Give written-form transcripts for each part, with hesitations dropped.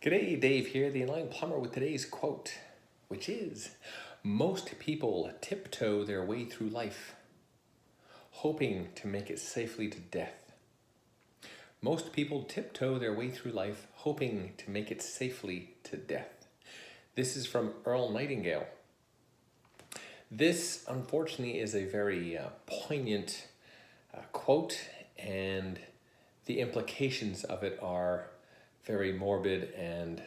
G'day, Dave here, the Enlightened Plumber, with today's quote, which is, most people tiptoe their way through life, hoping to make it safely to death. Most people tiptoe their way through life, hoping to make it safely to death. This is from Earl Nightingale. This, unfortunately, is a very poignant quote, and the implications of it are very morbid and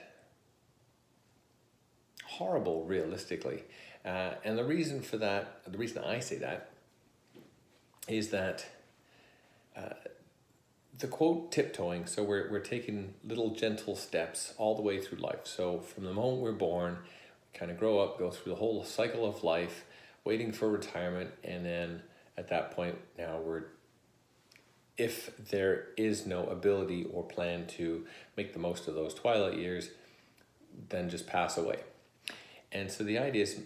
horrible, realistically. And the reason for that, the reason I say that, is that the quote tiptoeing, so we're taking little gentle steps all the way through life. So from the moment we're born, we kind of grow up, go through the whole cycle of life, waiting for retirement, and then at that point now if there is no ability or plan to make the most of those twilight years, then just pass away. And so the idea is,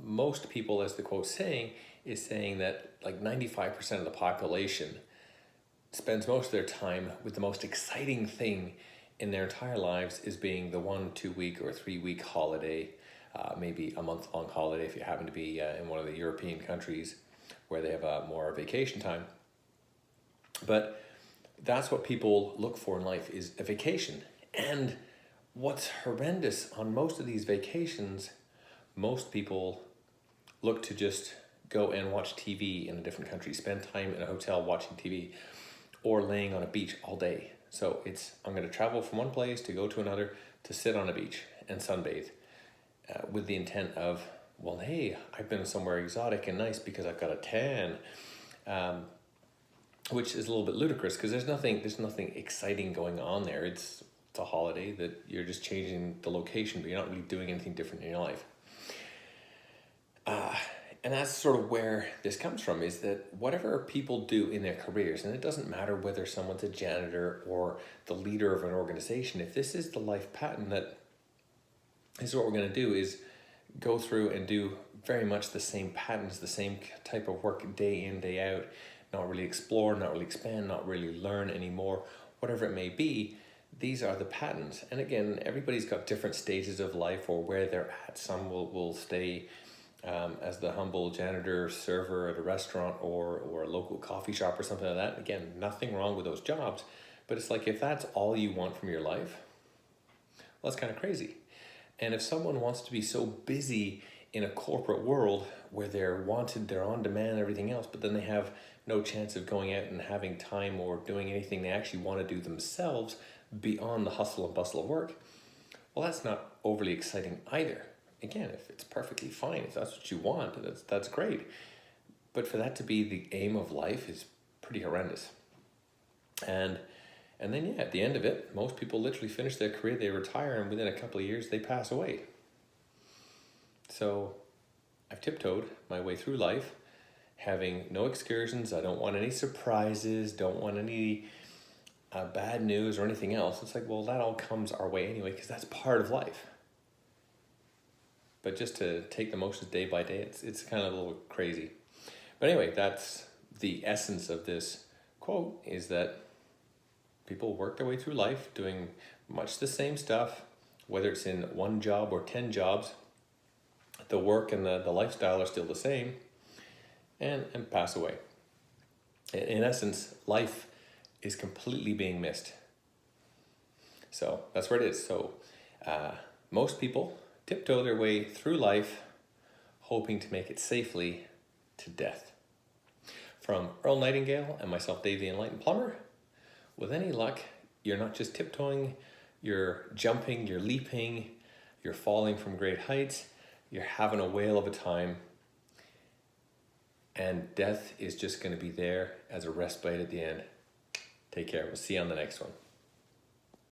most people, as the quote's saying, is saying that like 95% of the population spends most of their time with the most exciting thing in their entire lives is being the 1, 2 week or 3 week holiday, maybe a month-long holiday if you happen to be in one of the European countries where they have more vacation time. But that's what people look for in life, is a vacation. And what's horrendous on most of these vacations, most people look to just go and watch TV in a different country, spend time in a hotel watching TV, or laying on a beach all day. So I'm going to travel from one place to go to another to sit on a beach and sunbathe with the intent of, well, hey, I've been somewhere exotic and nice because I've got a tan. Which is a little bit ludicrous because there's nothing exciting going on there. It's a holiday that you're just changing the location, but you're not really doing anything different in your life. And that's sort of where this comes from, is that whatever people do in their careers, and it doesn't matter whether someone's a janitor or the leader of an organization, if this is the life pattern, that this is what we're going to do, is go through and do very much the same patterns, the same type of work day in, day out, not really explore, not really expand, not really learn anymore, whatever it may be. These are the patterns. And again, everybody's got different stages of life or where they're at. Some will stay as the humble janitor, server at a restaurant or a local coffee shop or something like that. Again, nothing wrong with those jobs, but it's like, if that's all you want from your life, well, that's kind of crazy. And if someone wants to be so busy in a corporate world where they're wanted, they're on demand, everything else, but then they have no chance of going out and having time or doing anything they actually want to do themselves beyond the hustle and bustle of work, well, that's not overly exciting either. Again, if it's perfectly fine, if that's what you want, that's great. But for that to be the aim of life is pretty horrendous. And then, yeah, at the end of it, most people literally finish their career, they retire, and within a couple of years, they pass away. So I've tiptoed my way through life, having no excursions. I don't want any surprises, don't want any bad news or anything else. It's like, well, that all comes our way anyway, because that's part of life. But just to take the motions day by day, it's kind of a little crazy. But anyway, that's the essence of this quote, is that people work their way through life doing much the same stuff, whether it's in one job or 10 jobs. The work and the lifestyle are still the same, and pass away. In essence, life is completely being missed. So that's where it is. So most people tiptoe their way through life, hoping to make it safely to death. From Earl Nightingale and myself, Dave the Enlightened Plumber, with any luck, you're not just tiptoeing, you're jumping, you're leaping, you're falling from great heights, you're having a whale of a time, and death is just going to be there as a respite at the end. Take care. We'll see you on the next one.